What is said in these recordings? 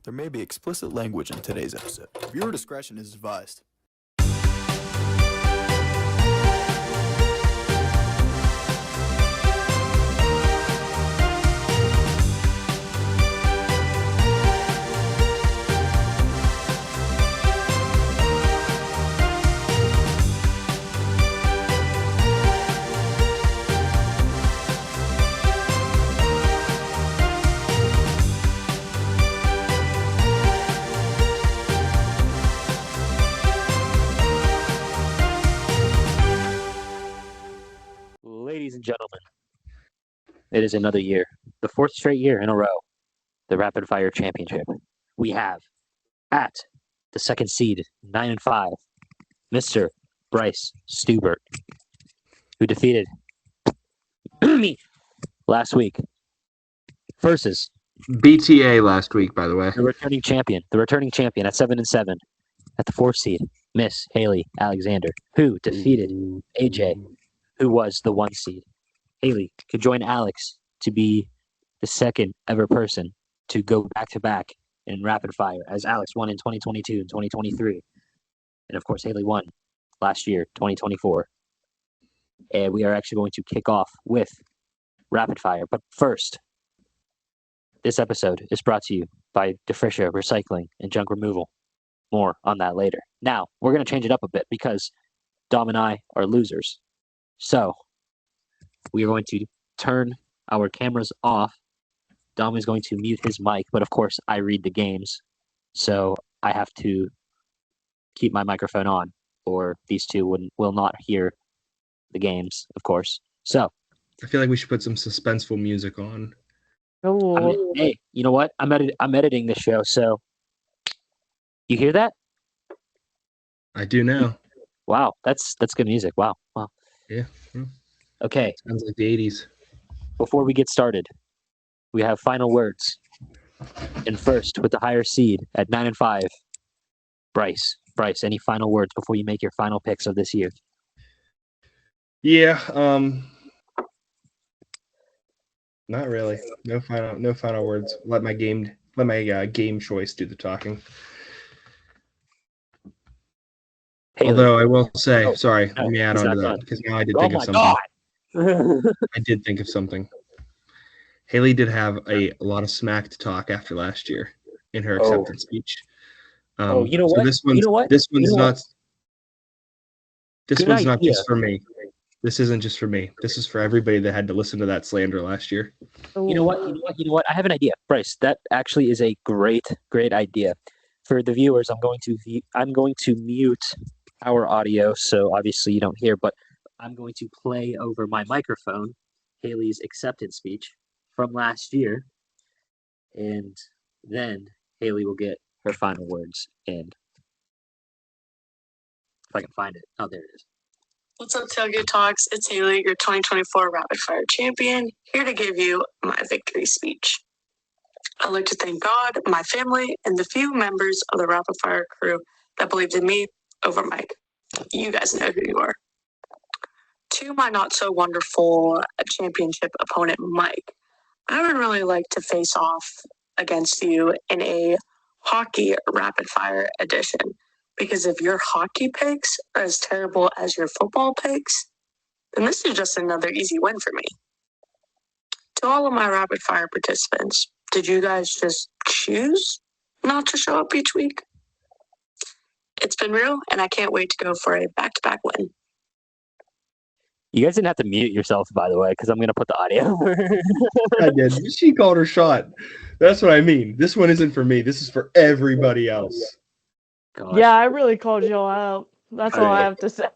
There may be explicit language in today's episode. Viewer discretion is advised. Ladies and gentlemen, it is another year, the fourth straight year in a row, the Rapid Fire Championship. We have at the second seed, 9-5, Mr. Bryce Stubert, who defeated me last week versus BTA last week, by the way. the returning champion at 7-7 at the fourth seed, Miss Haley Alexander, who defeated AJ, who was the 1 seed. Haley could join Alex to be the second ever person to go back-to-back in rapid fire, as Alex won in 2022 and 2023. And of course, Haley won last year, 2024. And we are actually going to kick off with rapid fire. But first, this episode is brought to you by Defrisha Recycling and Junk Removal. More on that later. Now, we're going to change it up a bit because Dom and I are losers. So, we are going to turn our cameras off. Dom is going to mute his mic, but of course, I read the games. So, I have to keep my microphone on, or these two will not hear the games, of course. So, I feel like we should put some suspenseful music on. hey, you know what? I'm editing this show, so you hear that? I do now. Wow, that's good music. Wow. Yeah. Okay, Sounds like the 80s. before we get started, we have final words. And first, with the higher seed at 9-5, Bryce, any final words before you make your final picks of this year? Yeah, not really. No final words. Let my game choice do the talking. Haley. Although I will say, Oh, sorry, no, let me add he's on to not that done. because now I did Oh think my of something. God! I did think of something. Haley did have a lot of smack to talk after last year in her acceptance speech. You know so what? This one's You know what? This one's You know not. what? This Good one's not idea. just for me. This isn't just for me. This is for everybody that had to listen to that slander last year. You know what? I have an idea, Bryce. That actually is a great idea. For the viewers, I'm going to mute our audio, so obviously you don't hear, but I'm going to play over my microphone Haley's acceptance speech from last year, and then Haley will get her final words. And if I can find it, oh, there it is. What's up, Tailgate Talks? It's Haley, your 2024 Rapid Fire Champion, here to give you my victory speech. I'd like to thank God, my family, and the few members of the Rapid Fire crew that believed in me over Mike. You guys know who you are. To my not-so-wonderful championship opponent, Mike, I would really like to face off against you in a hockey rapid fire edition. Because if your hockey picks are as terrible as your football picks, then this is just another easy win for me. To all of my rapid fire participants, did you guys just choose not to show up each week? It's been real, and I can't wait to go for a back-to-back win. You guys didn't have to mute yourself, by the way, because I'm going to put the audio. I did. She called her shot. That's what I mean. This one isn't for me. This is for everybody else. Gosh. Yeah, I really called y'all out. That's all I have to say.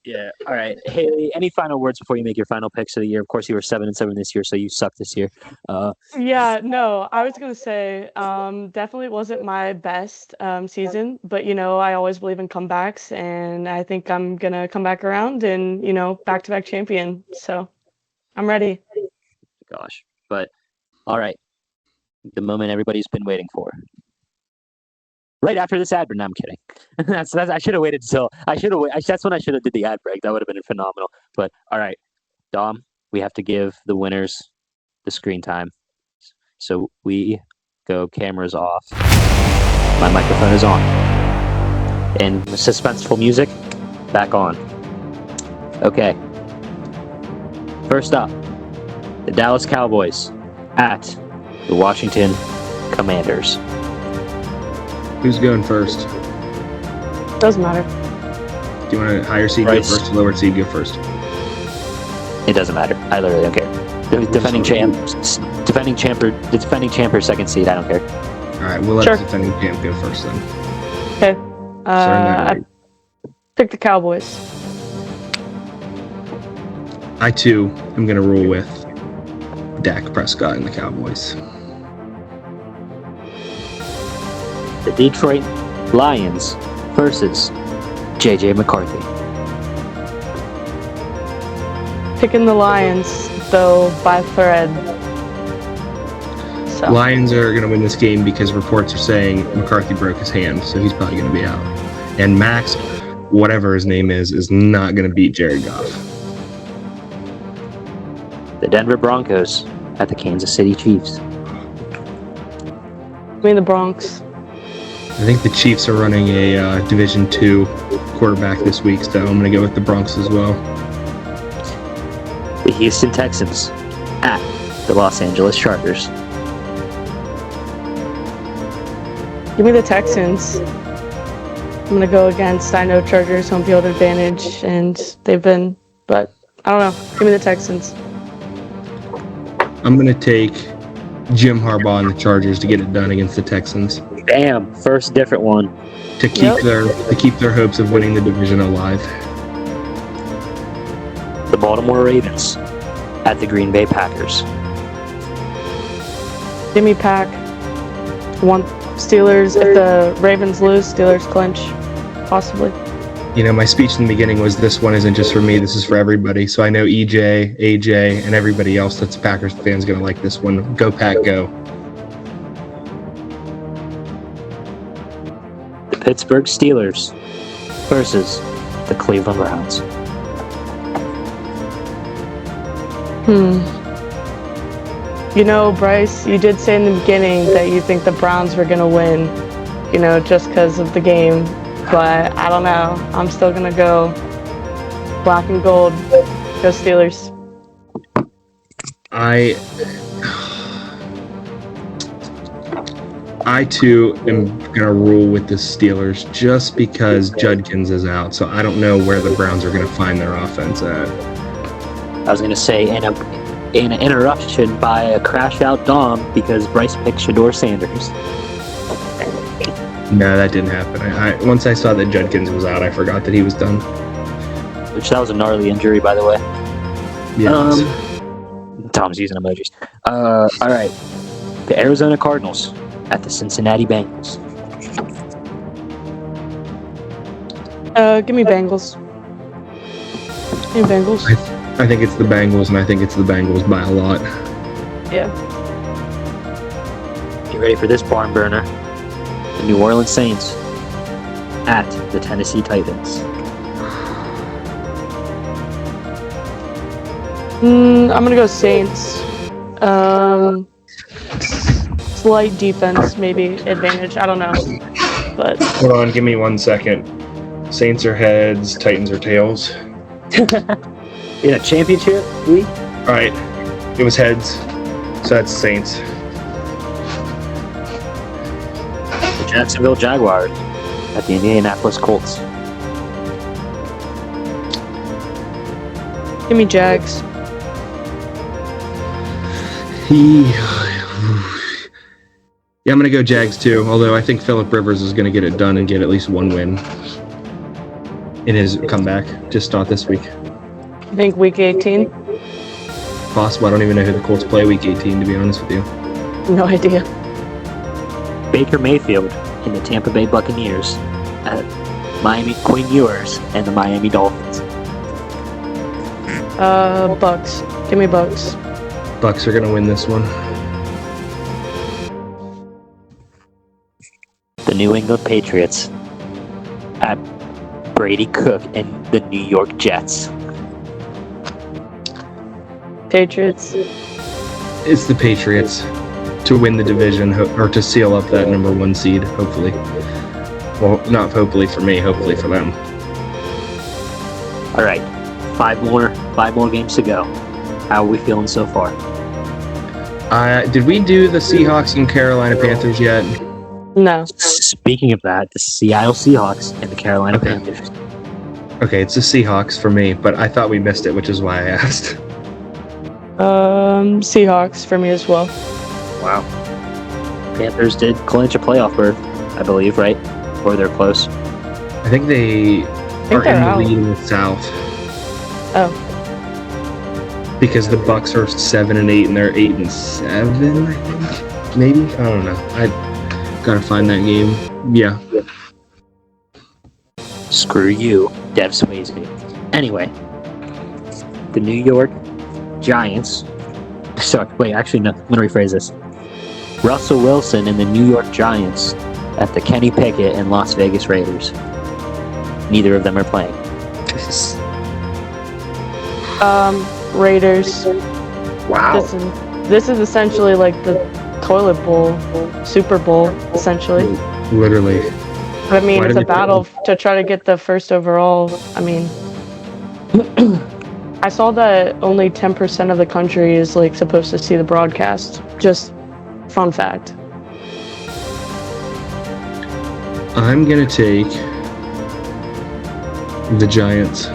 Yeah. All right. Haley, any final words before you make your final picks of the year? Of course, you were 7-7 this year, so you sucked this year. Yeah, no, I was going to say definitely wasn't my best season, but, I always believe in comebacks, and I think I'm going to come back around and, back-to-back champion. So I'm ready. Gosh. But, all right. The moment everybody's been waiting for. Right after this ad break. No, I'm kidding. I should have waited until that's when I should have did the ad break. That would have been phenomenal. But all right, Dom, we have to give the winners the screen time. So we go cameras off. My microphone is on. And suspenseful music, back on. Okay. First up, the Dallas Cowboys at the Washington Commanders. Who's going first? Doesn't matter. Do you want a higher seed Bryce. go first or lower seed go first? It doesn't matter. I literally don't care. The defending champ or second seed. I don't care. All right, we'll let Sure. the defending champ go first then. Okay. that I picked the Cowboys. I too am going to roll with Dak Prescott and the Cowboys. The Detroit Lions versus J.J. McCarthy. Picking the Lions, though, by thread. So, Lions are going to win this game because reports are saying McCarthy broke his hand, so he's probably going to be out. And Max, whatever his name is not going to beat Jared Goff. The Denver Broncos at the Kansas City Chiefs. give me the Bronx. I think the Chiefs are running a Division II quarterback this week, so I'm going to go with the Bronx as well. The Houston Texans at the Los Angeles Chargers. Give me the Texans. I'm going to go against, I know Chargers home field advantage, and they've been, but I don't know. Give me the Texans. I'm going to take Jim Harbaugh and the Chargers to get it done against the Texans Bam! First different one. to keep their hopes of winning the division alive. The Baltimore Ravens at the Green Bay Packers. Give me Pack. One Steelers. If the Ravens lose, Steelers clinch. Possibly. You know, my speech in the beginning was this one isn't just for me, this is for everybody. So I know EJ, AJ, and everybody else that's Packers fans going to like this one. Go Pack, go. The Pittsburgh Steelers versus the Cleveland Browns. You know, Bryce, you did say in the beginning that you think the Browns were going to win, you know, just because of the game. But I don't know. I'm still going to go black and gold. Go Steelers. I too am going to rule with the Steelers just because Judkins is out. So I don't know where the Browns are going to find their offense at. I was going to say an interruption by a crash-out Dom because Bryce picked Shador Sanders. No, that didn't happen. I once I saw that Judkins was out, I forgot that he was done. Which that was a gnarly injury, by the way. Yeah. Tom's using emojis. All right. The Arizona Cardinals at the Cincinnati Bengals. Give me Bengals. Give me Bengals. I think it's the Bengals, and I think it's the Bengals by a lot. Yeah. Get ready for this barn burner. The New Orleans Saints at the Tennessee Titans. I'm going to go Saints. Slight defense, maybe advantage. I don't know. But Hold on, give me 1 second. Saints are heads, Titans are tails. In a championship week? All right, it was heads, so that's Saints. The Jacksonville Jaguars at the Indianapolis Colts. give me Jags. Yeah, I'm going to go Jags too, although I think Phillip Rivers is going to get it done and get at least one win in his comeback. Just start this week. I think week 18. Possible. I don't even know who the Colts play week 18, to be honest with you. No idea. Baker Mayfield and the Tampa Bay Buccaneers at Miami Quinn Ewers and the Miami Dolphins. Bucks. Give me Bucks. Bucks are going to win this one. The New England Patriots at Brady Cook and the New York Jets. Patriots. It's the Patriots. to win the division or to seal up that number 1 seed, hopefully. Well, not hopefully for me, hopefully for them. All right, five more games to go. How are we feeling so far? Did we do the Seahawks and Carolina Panthers yet? No. Speaking of that, the Seattle Seahawks and the Carolina Okay. Panthers. Okay, it's the Seahawks for me, but I thought we missed it, which is why I asked. Seahawks for me as well. Wow. Panthers did clinch a playoff berth, I believe, right? Or they're close. I think they are they're in the out. lead in the South. Oh. Because the Bucks are 7-8 and they're 8-7, I think. Maybe? I don't know. I gotta find that game. Yeah. Screw you, Dev Swayze. Anyway, the New York Giants. Sorry, wait, actually, no. I'm going to rephrase this. Russell Wilson and the New York Giants at the Kenny Pickett and Las Vegas Raiders. Neither of them are playing. Raiders. Wow. This is essentially like the toilet bowl, Super Bowl, essentially. Literally. I mean, Why it's do a they- battle to try to get the first overall. I mean, I saw that only 10% of the country is like supposed to see the broadcast. Just fun fact. I'm gonna take the Giants.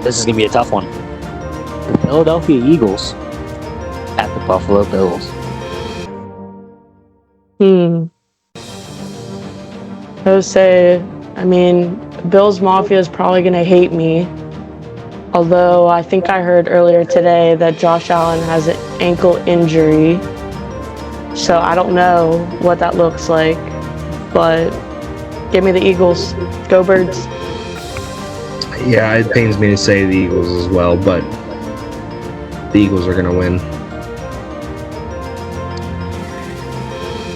This is going to be a tough one. The Philadelphia Eagles at the Buffalo Bills. I would say, I mean, Bills Mafia is probably going to hate me. Although I think I heard earlier today that Josh Allen has an ankle injury. So I don't know what that looks like. But give me the Eagles. Go Birds. Yeah, it pains me to say the Eagles as well, but the Eagles are gonna win.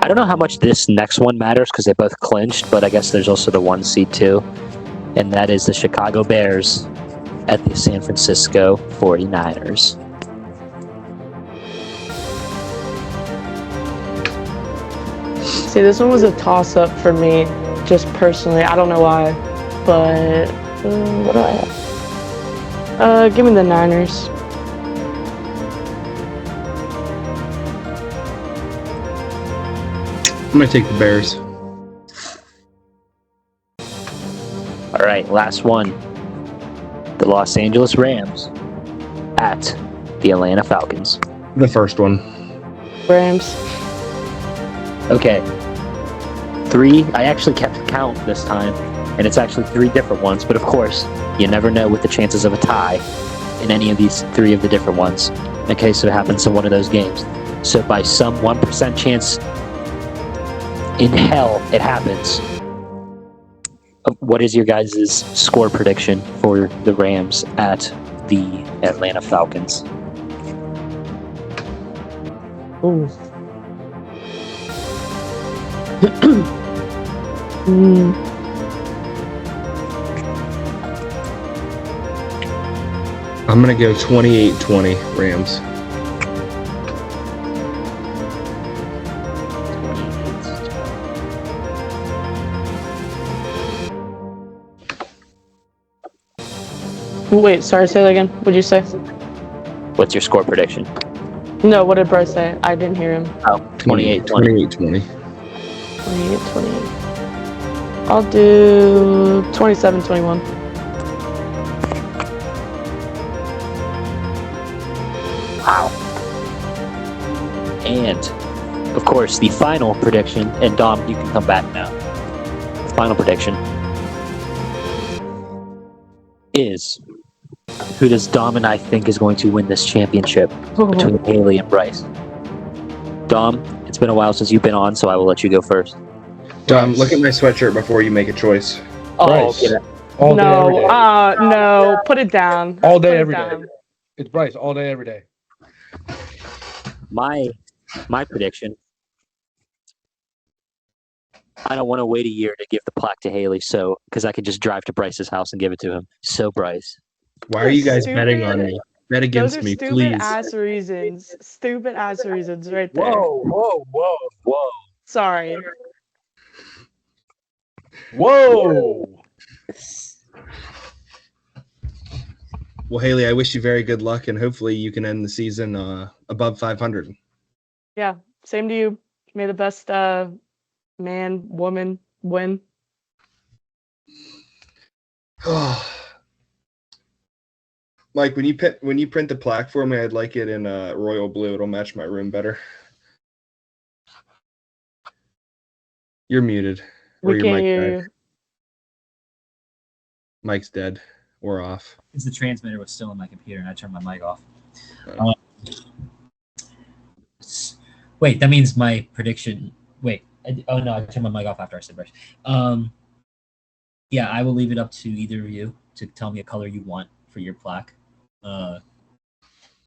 I don't know how much this next one matters because they both clinched, but I guess there's also the 1 seed too. And that is the Chicago Bears at the San Francisco 49ers. See, this one was a toss-up for me, just personally. I don't know why, but what do I have? Give me the Niners. I'm gonna take the Bears. All right, last one. The Los Angeles Rams at the Atlanta Falcons. The first one. Rams. Okay. 3. I actually kept count this time, and it's actually 3 different ones, but of course, you never know with the chances of a tie in any of these 3 of the different ones in case it happens in one of those games. So by some 1% chance in hell it happens. What is your guys' score prediction for the Rams at the Atlanta Falcons? Ooh. I'm gonna go 28-20 Rams. Wait, sorry, say that again. What'd you say? What's your score prediction? No, what did Bryce say? I didn't hear him. Oh, 28-20. 28-20. 28-28. I'll do 27-21. Wow. And, of course, the final prediction, and Dom, you can come back now. The final prediction is, who does Dom and I think is going to win this championship between Haley and Bryce? Dom, it's been a while since you've been on, so I will let you go first. Dom, look at my sweatshirt before you make a choice. Oh, Bryce. okay. All day, every No, day. no, put it down. All day, Put it every day. down. It's Bryce all day, every day. My prediction. I don't want to wait a year to give the plaque to Haley, so because I could just drive to Bryce's house and give it to him. So Bryce, Why are you guys Stupid. betting on me? Bet Those against are me, stupid please. ass reasons. Stupid ass reasons right there. Whoa. Sorry. Whoa. Well, Haley, I wish you very good luck, and hopefully you can end the season above 500. Yeah. Same to you. May the best man, woman win. Mike, when you print the plaque for me, I'd like it in royal blue. It'll match my room better. You're muted. Or We your can't mic hear died. you. Mike's dead or off. Because the transmitter was still on my computer and I turned my mic off. Oh. Wait, that means my prediction. Wait. Oh, no, I turned my mic off after I said Bryce. Yeah, I will leave it up to either of you to tell me a color you want for your plaque.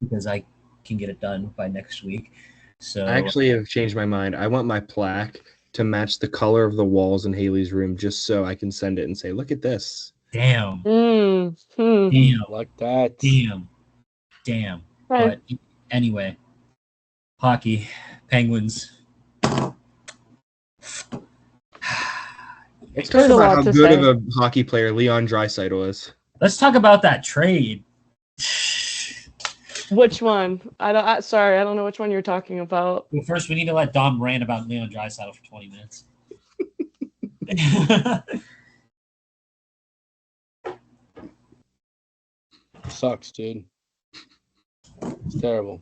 Because I can get it done by next week. So I actually have changed my mind. I want my plaque to match the color of the walls in Haley's room just so I can send it and say, look at this. damn. Hmm. Damn. Like that. Damn. Right. But anyway, hockey, Penguins. Let's There's talk a about lot how to good say. of a hockey player Leon Draisaitl is. Let's talk about that trade. Which one? Sorry, I don't know which one you're talking about. Well, first we need to let Dom rant about Leon Draisaitl for 20 minutes. Sucks, dude. It's terrible.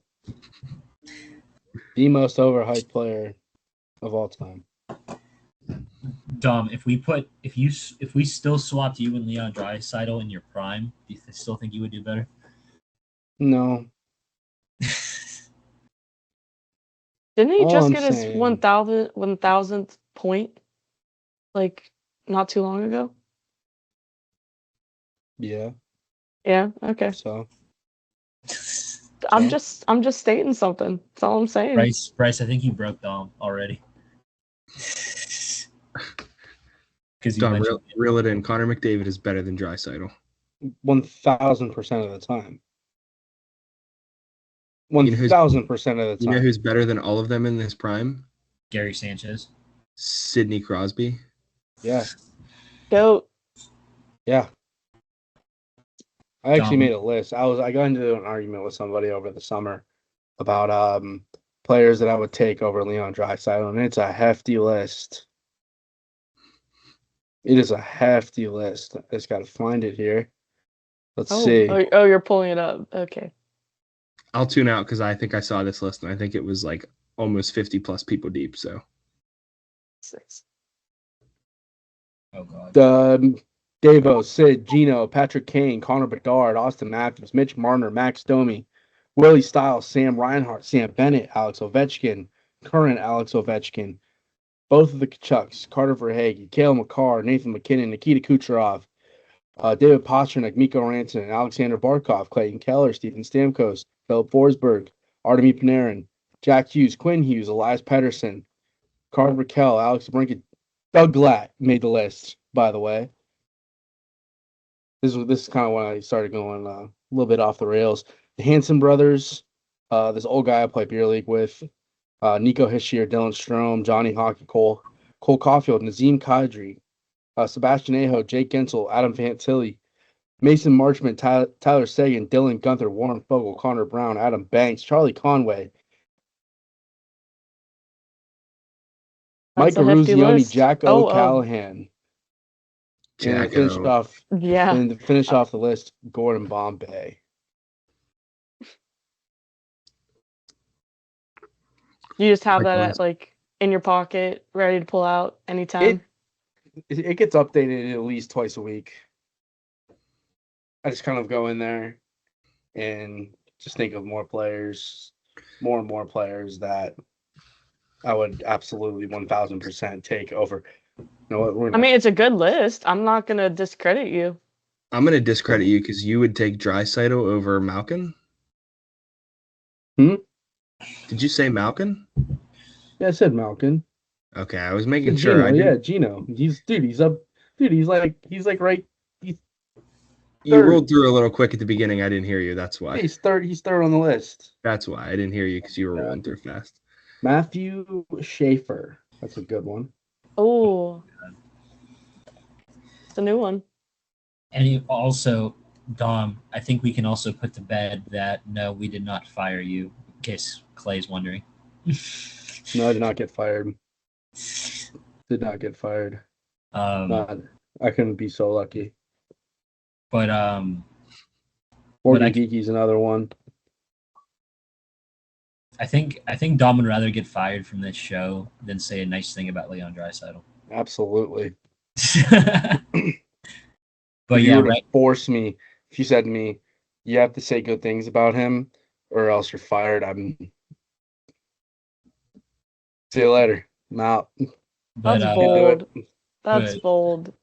The most overhyped player of all time. Dom, if we still swapped you and Leon Draisaitl in your prime, do you still think you would do better? No. Didn't he All just I'm get his saying- 1,000th point like not too long ago? Yeah. Yeah, okay. So I'm just stating something. That's all I'm saying. Bryce, I think you broke Dom already. Because you Don, mentioned reel it in. Connor McDavid is better than Draisaitl. 1,000% of the time. You know who's- 1,000% of the You know time. who's better than all of them in this prime? Gary Sanchez. Sidney Crosby. Yeah. Goat. Yeah. I actually Dom. made a list. I got into an argument with somebody over the summer about players that I would take over Leon Draisaitl, and it's a hefty list. It is a hefty list. I just got to find it here. Let's see. Oh, you're pulling it up. Okay. I'll tune out because I think I saw this list and I think it was like almost 50 plus people deep. So 6. Oh god. Davo, Sid, Gino, Patrick Kane, Connor Bedard, Austin Matthews, Mitch Marner, Max Domi, Willie Stiles, Sam Reinhart, Sam Bennett, Alex Ovechkin, current Alex Ovechkin, both of the Kachucks, Carter Verhaeghe, Cale Makar, Nathan McKinnon, Nikita Kucherov, David Pastrnak, Mikko Rantanen, Alexander Barkov, Clayton Keller, Stephen Stamkos, Philip Forsberg, Artemi Panarin, Jack Hughes, Quinn Hughes, Elias Pettersson, Carter Raquel, Alex Brinket, Doug Glatt made the list, by the way. This is kind of when I started going a little bit off the rails. The Hanson brothers, this old guy I play beer league with, Nico Hischier, Dylan Strome, Johnny Hockey, Cole Caulfield, Nazem Kadri, Sebastian Aho, Jake Gensel, Adam Fantilli, Mason Marchment, Tyler Seguin, Dylan Gunther, Warren Fogle, Connor Brown, Adam Banks, Charlie Conway, Mike That's a hefty Ruzioni, list. Jack O'Callahan. Jack And to finish off the list, Gordon Bombay. You just have Like that list. like in your pocket, ready to pull out anytime. It gets updated at least twice a week. I just kind of go in there and just think of more and more players that I would absolutely 1,000% take over. You know what? I mean, it's a good list. I'm not gonna discredit you. I'm going to discredit you because you would take Draisaitl over Malkin. Hmm? Did you say Malkin? Yeah, I said Malkin. Okay, I was making Gino, sure. yeah, Gino. He's up. Dude, he's like right. You rolled through a little quick at the beginning. I didn't hear you. That's why. He's third. He's third on the list. That's why I didn't hear you because you were rolling through fast. Matthew Schaefer. That's a good one. Oh, it's a new one. And also, Dom, I think we can also put to bed that no, we did not fire you, in case Clay's wondering. No, I did not get fired. Did not get fired. I couldn't be so lucky. But Morgan Geeky's another one. I think Dom would rather get fired from this show than say a nice thing about Leon Draisaitl. Absolutely. But if yeah, you were to right. force me, if you said to me, you have to say good things about him, or else you're fired. See you later. I'm out. But, That's bold. That's but- bold.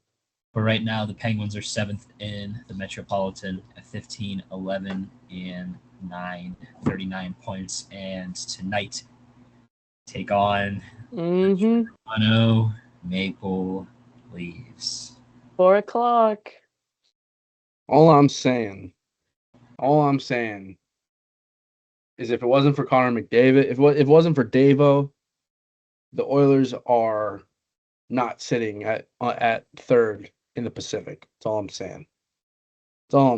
But right now, the Penguins are 7th in the Metropolitan at 15, 11, and 9, 39 points. And tonight, take on Toronto Maple Leafs. 4:00. All I'm saying is if it wasn't for Connor McDavid, if it wasn't for Davo, the Oilers are not sitting at third in the Pacific. That's all I'm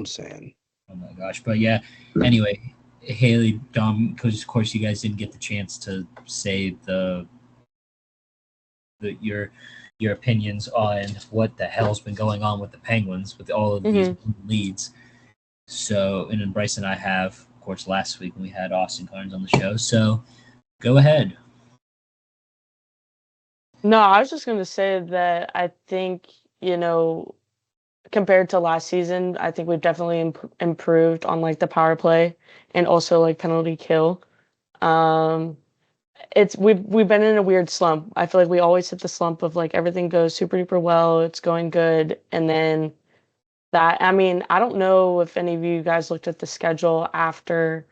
saying. Oh my gosh. But yeah, anyway, Haley, Dom, because of course you guys didn't get the chance to say your opinions on what the hell's been going on with the Penguins with all of these leads. So, and then Bryce and I have, of course, last week when we had Austin Carnes on the show. So, go ahead. No, I was just going to say that I think, compared to last season, I think we've definitely improved on like the power play and also like penalty kill. We've been in a weird slump. I feel like we always hit the slump of like everything goes super duper well, it's going good, and then I don't know if any of you guys looked at the schedule after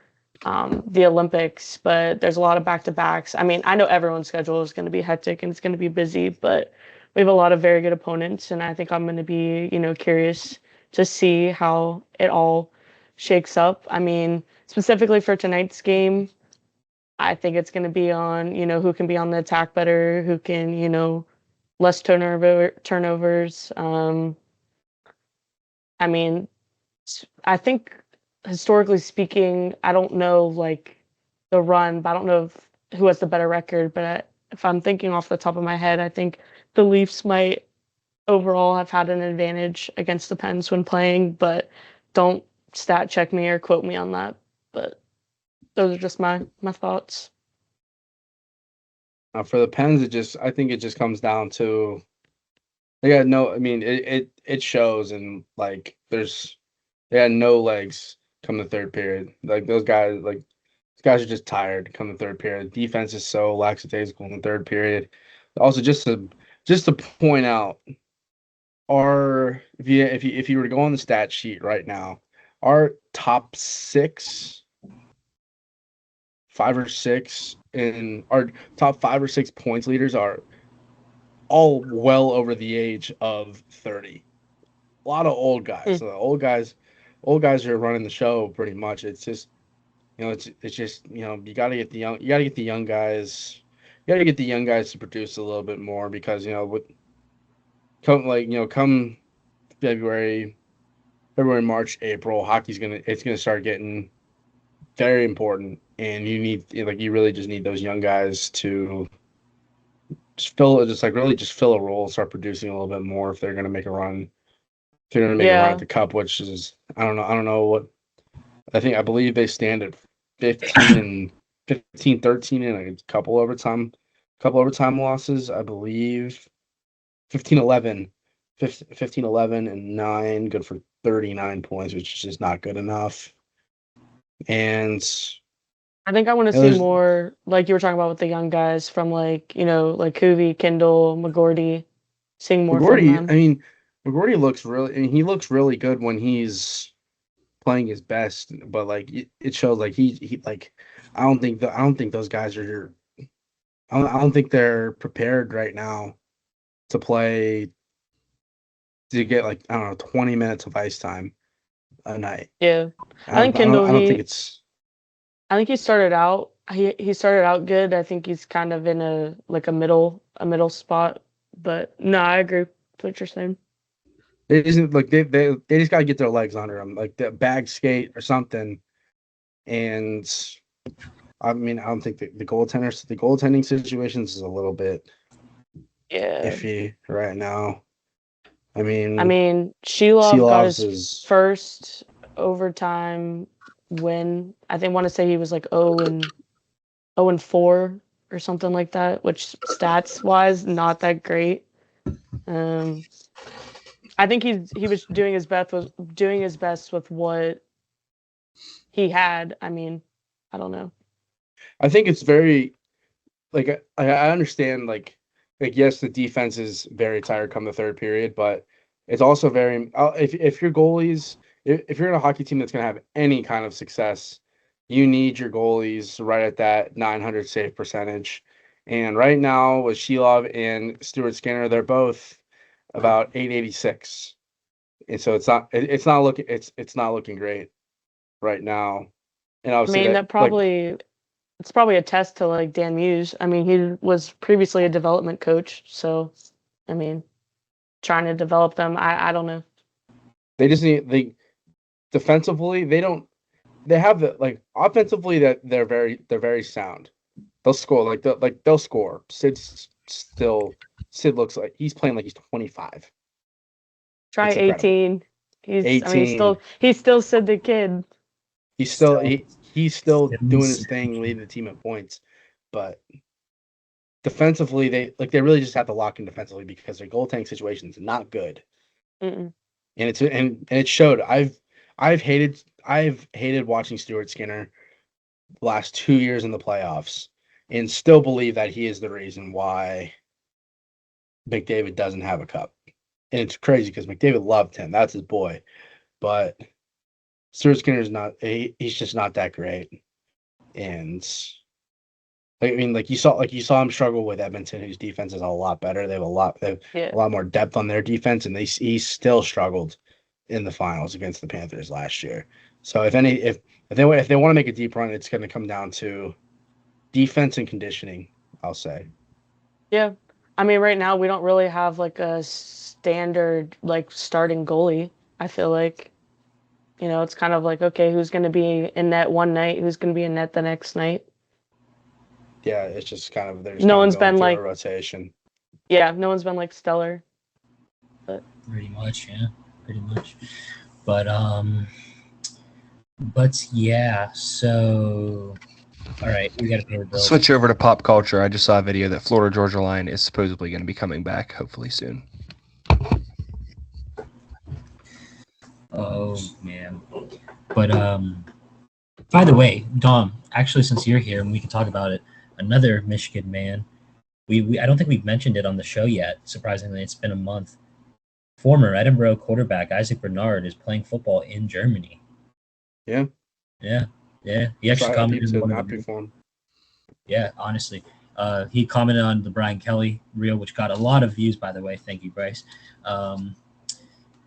the Olympics, but there's a lot of back-to-backs. I mean, I know everyone's schedule is going to be hectic and it's going to be busy, but we have a lot of very good opponents, and I think I'm going to be, curious to see how it all shakes up. I mean, specifically for tonight's game, I think it's going to be on, who can be on the attack better, who can, less turnovers. I mean, I think historically speaking, I don't know like the run, but I don't know who has the better record. But if I'm thinking off the top of my head, I think the Leafs might overall have had an advantage against the Pens when playing, but don't stat check me or quote me on that. But those are just my thoughts. For the Pens, I think it just comes down to they got no. I mean, it shows, and like they had no legs come the third period. Like those guys are just tired come the third period. Defense is so lackadaisical in the third period. Also, just to point out, if you were to go on the stat sheet right now, our top 5 or 6 and our top 5 or 6 points leaders are all well over the age of 30. A lot of old guys. So the old guys are running the show pretty much. It's just it's just you got to get the young guys to produce a little bit more because come February, March, April, hockey's gonna start getting very important, and you really just need those young guys to fill a role and start producing a little bit more if they're gonna make a run. If they're gonna make a run at the Cup, which is I don't know what I believe they stand at 15 and 13 and a couple overtime losses. I believe 15-11 and 9, good for 39 points, which is just not good enough. And I think I want to see more, like you were talking about with the young guys from like Kuvi, Kindle, McGordy, seeing more from them. I mean, McGordy he looks really good when he's playing his best, but like it shows like he I don't think those guys are I don't think they're prepared right now to get like 20 minutes of ice time. a night. Yeah. I think Kendall, I don't think it's. I think he started out he started out good. I think he's kind of in a middle spot. But no, I agree with what you're saying. It isn't like they just got to get their legs under them, like the bag skate or something. And I mean, I don't think the goaltending situations is a little bit iffy right now. I mean, Sheilov got his is first overtime win. I think want to say he was like 0-4 or something like that, which stats wise not that great. I think he was doing his best with what he had. I mean, I don't know. I think it's very like I understand like yes, the defense is very tired come the third period, but it's also very if your goalies if you're in a hockey team that's going to have any kind of success, you need your goalies right at that 900 save percentage. And right now with Sheilov and Stuart Skinner, they're both about 886. And so it's not looking great right now. And I obviously mean, it's probably a test to like Dan Muse. I mean, he was previously a development coach, so I mean, trying to develop them. I don't know. They just need defensively. They have the like offensively that they're very sound. They'll score they'll score. Sid looks like he's playing like he's 25. Try 18. He's 18. I mean, he's still Sid the kid. He's still doing his thing, leading the team at points. But defensively, they really just have to lock in defensively because their goaltending situation is not good. Mm-mm. And it showed. I've hated watching Stuart Skinner the last 2 years in the playoffs, and still believe that he is the reason why McDavid doesn't have a cup. And it's crazy because McDavid loved him. That's his boy. But Stuart Skinner's not. He's just not that great. And I mean, you saw him struggle with Edmonton, whose defense is a lot better. They have a lot more depth on their defense, and he still struggled in the finals against the Panthers last year. So if they want to make a deep run, it's going to come down to defense and conditioning, I'll say. Yeah. I mean, right now we don't really have like a standard like starting goalie. I feel like, it's kind of like, okay, who's going to be in net one night, who's going to be in net the next night. Yeah, it's just kind of there's no one's been like a rotation. Yeah, no one's been like stellar. But pretty much. But yeah, so all right, we got to pay the bill. Switch over to pop culture. I just saw a video that Florida Georgia Line is supposedly going to be coming back, hopefully soon. Oh man, but by the way, Dom, actually, since you're here and we can talk about it, another Michigan man. We I don't think we've mentioned it on the show yet. Surprisingly, it's been a month. Former Edinburgh quarterback Isaac Bernard is playing football in Germany. Yeah. He actually commented on Yeah, honestly. He commented on the Brian Kelly reel, which got a lot of views, by the way. Thank you, Bryce.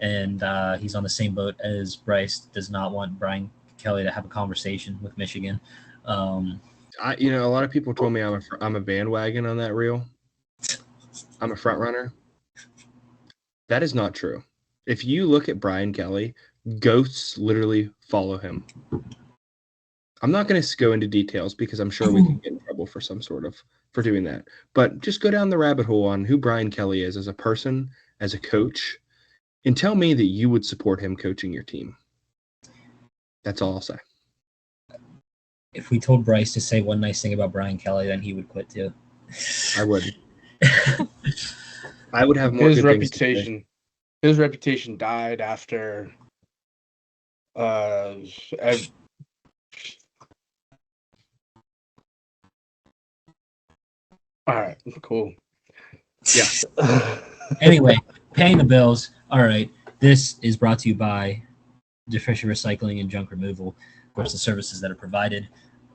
And he's on the same boat as Bryce. Does not want Brian Kelly to have a conversation with Michigan. A lot of people told me I'm a bandwagon on that reel. I'm a front runner. That is not true. If you look at Brian Kelly, ghosts literally follow him. I'm not going to go into details because I'm sure we can get in trouble for doing that. But just go down the rabbit hole on who Brian Kelly is as a person, as a coach, and tell me that you would support him coaching your team. That's all I'll say. If we told Bryce to say one nice thing about Brian Kelly, then he would quit too. I would. I would have more his good reputation. things to say. His reputation died after. All right, cool. Yeah. Anyway, paying the bills. All right. This is brought to you by Defisher Recycling and Junk Removal. Of course, the services that are provided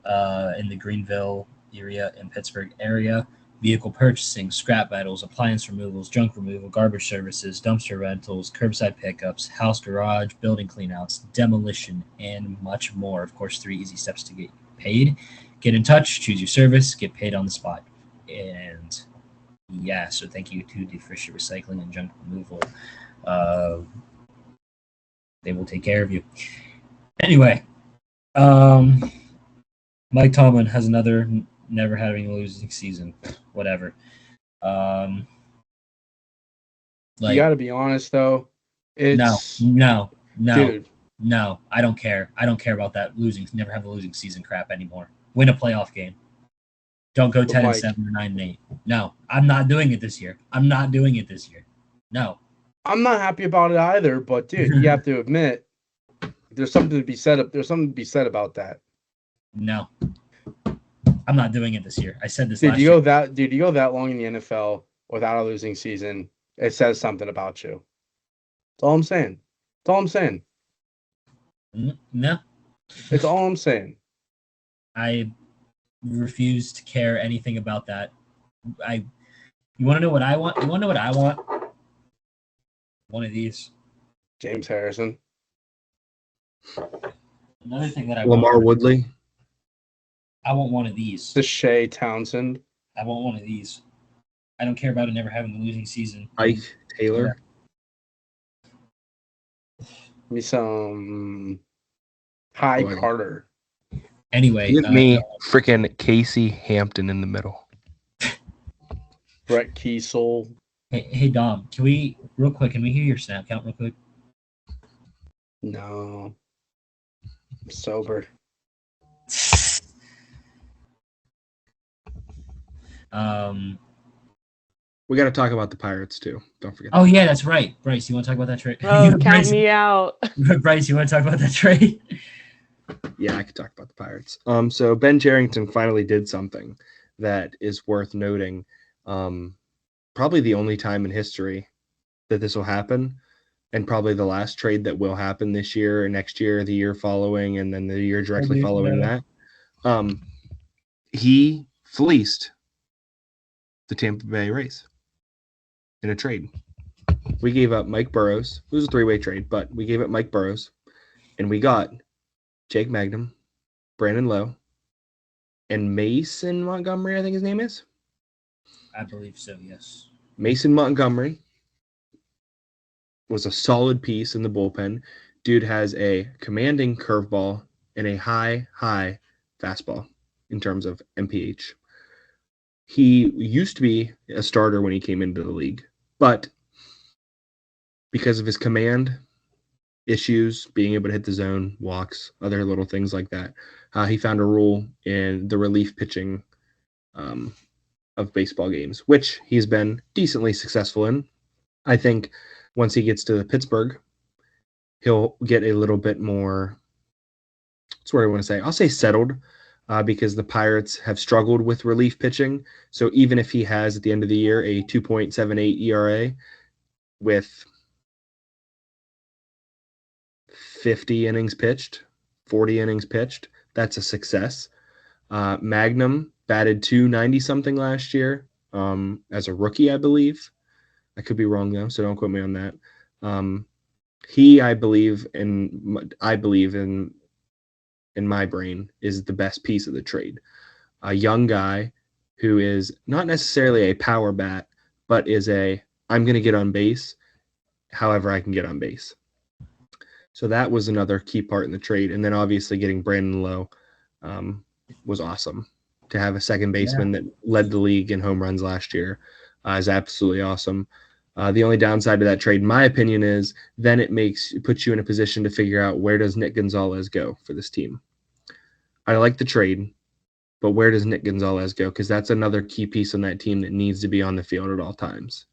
in the Greenville area and Pittsburgh area. vehicle purchasing, scrap metals, appliance removals, junk removal, garbage services, dumpster rentals, curbside pickups, house garage, building cleanouts, demolition, and much more. Of course, 3 easy steps to get paid. Get in touch, choose your service, get paid on the spot. And yeah, so thank you to the Fisher Recycling and Junk Removal. They will take care of you. Anyway, Mike Tomlin has another never having a losing season. Whatever. You got to be honest, though. It's No. dude. No, I don't care. I don't care about that never have a losing season crap anymore. Win a playoff game. Don't go 10-7 or 9-8. No, I'm not doing it this year. No. I'm not happy about it either, but dude, you have to admit there's something to be said. There's something to be said about that. No. I'm not doing it this year. I said this Dude, last you year. go that long in the NFL without a losing season, it says something about you. That's all I'm saying. No. It's all I'm saying. I refuse to care anything about that. You want to know what I want? One of these. James Harrison. Another thing that I Lamar want. Woodley. I want one of these. Deshae Townsend. I want one of these. I don't care about it never having a losing season. Ike Taylor. Give me some Ty Carter. Anyway, Give me freaking Casey Hampton in the middle. Brett Kiesel. Hey Dom, can we hear your snap count real quick? No. I'm sober. We got to talk about the Pirates too. Don't forget. Oh yeah, that's right. Bryce, you want to talk about that trade? Oh, count me out. Bryce, you want to talk about that trade? Yeah, I could talk about the Pirates. So Ben Cherington finally did something that is worth noting. Probably the only time in history that this will happen, and probably the last trade that will happen this year, or next year, the year following, and then the year directly following that. He fleeced the Tampa Bay Rays in a trade. We gave up Mike Burrows. It was a 3-way trade, but we gave up Mike Burrows, and we got Jake Magnum, Brandon Lowe, and Mason Montgomery, I think his name is. I believe so, yes. Mason Montgomery was a solid piece in the bullpen. Dude has a commanding curveball and a high fastball in terms of MPH. He used to be a starter when he came into the league, but because of his command issues, being able to hit the zone, walks, other little things like that, he found a role in the relief pitching of baseball games, which he's been decently successful in. I think once he gets to Pittsburgh, he'll get a little bit more, that's what I want to say. I'll say settled, because the Pirates have struggled with relief pitching. So even if he has at the end of the year a 2.78 ERA with 50 innings pitched, 40 innings pitched, that's a success. Magnum batted 290 something last year as a rookie, I believe. I could be wrong though, so don't quote me on that. I believe in my brain is the best piece of the trade. A young guy who is not necessarily a power bat, but is I'm going to get on base however I can get on base. So that was another key part in the trade. And then obviously getting Brandon Lowe was awesome. To have a second baseman that led the league in home runs last year is absolutely awesome. The only downside to that trade, in my opinion, is then it puts you in a position to figure out where does Nick Gonzalez go for this team. I like the trade, but where does Nick Gonzalez go? Because that's another key piece on that team that needs to be on the field at all times.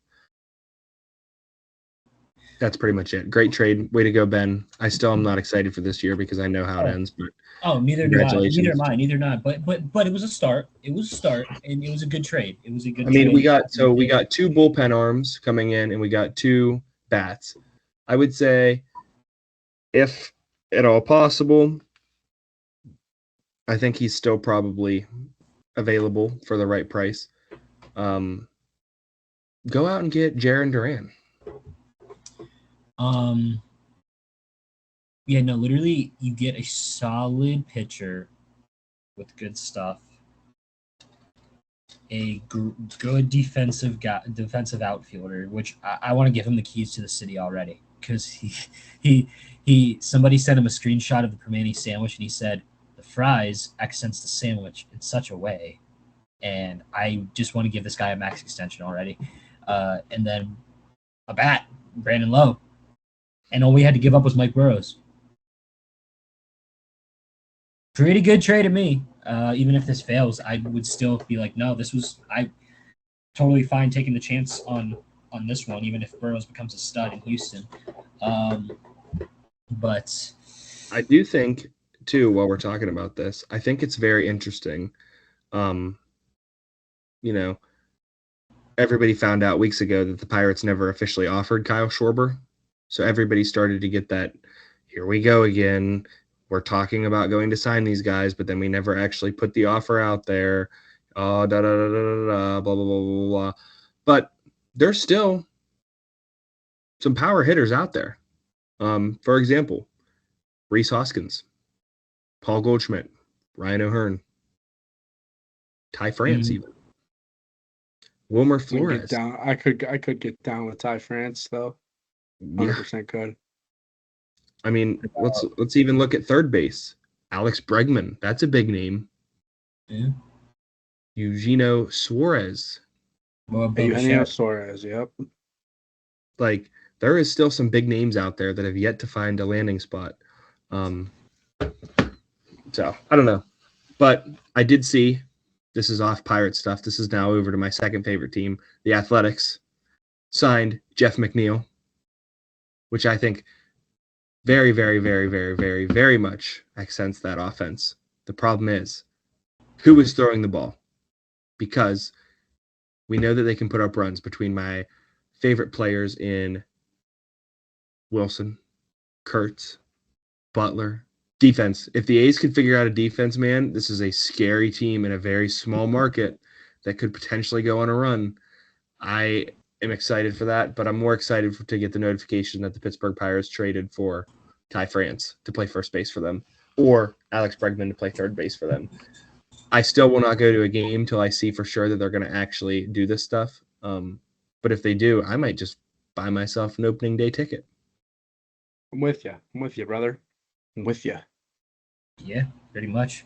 That's pretty much it. Great trade. Way to go, Ben. I still am not excited for this year because I know how it ends. But neither do I. Neither am I. Neither not. But it was a start. It was a start, and it was a good trade. It was a good. trade. We got 2 bullpen arms coming in, and we got 2 bats. I would say, if at all possible, I think he's still probably available for the right price. Go out and get Jaren Duran. Yeah, no, literally, you get a solid pitcher with good stuff, a good defensive outfielder, which I want to give him the keys to the city already, because somebody sent him a screenshot of the Permane sandwich, and he said the fries accents the sandwich in such a way, and I just want to give this guy a max extension already, and then a bat, Brandon Lowe, and all we had to give up was Mike Burrows. Pretty good trade to me. Even if this fails, I would still be like, no, I totally fine taking the chance on this one, even if Burrows becomes a stud in Houston. But I do think too, while we're talking about this, I think it's very interesting. Everybody found out weeks ago that the Pirates never officially offered Kyle Schwarber. So everybody started to get that, here we go again. We're talking about going to sign these guys, but then we never actually put the offer out there. Oh, da da da da da da, blah blah blah blah blah. But there's still some power hitters out there. For example, Rhys Hoskins, Paul Goldschmidt, Ryan O'Hearn, Ty France, even Wilmer Flores. I could get down with Ty France though. 100% could. I mean, let's even look at third base. Alex Bregman, that's a big name. Yeah. Eugenio Suarez. Eugenio Suarez, yep. Like, there is still some big names out there that have yet to find a landing spot. So, I don't know. But I did see, this is off Pirate stuff. This is now over to my second favorite team, the Athletics. Signed Jeff McNeil, which I think very, very, very, very, very, very much accents that offense. The problem is, who is throwing the ball? Because we know that they can put up runs between my favorite players in Wilson, Kurtz, Butler. Defense. If the A's could figure out a defense, man, this is a scary team in a very small market that could potentially go on a run. I am excited for that, but I'm more excited to get the notification that the Pittsburgh Pirates traded for Ty France to play first base for them, or Alex Bregman to play third base for them. I still will not go to a game till I see for sure that they're going to actually do this stuff. But if they do, I might just buy myself an opening day ticket. I'm with you, brother. I'm with you. Yeah, pretty much.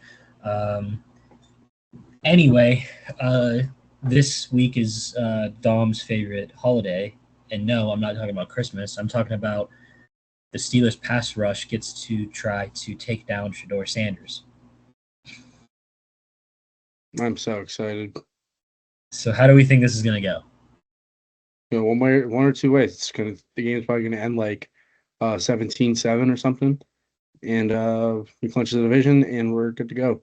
Anyway, this week is Dom's favorite holiday. And no, I'm not talking about Christmas. I'm talking about the Steelers pass rush gets to try to take down Shedeur Sanders. I'm so excited. So how do we think this is going to go? One or two ways. The game's probably gonna end like 17-7 or something. And we clinch the division and we're good to go.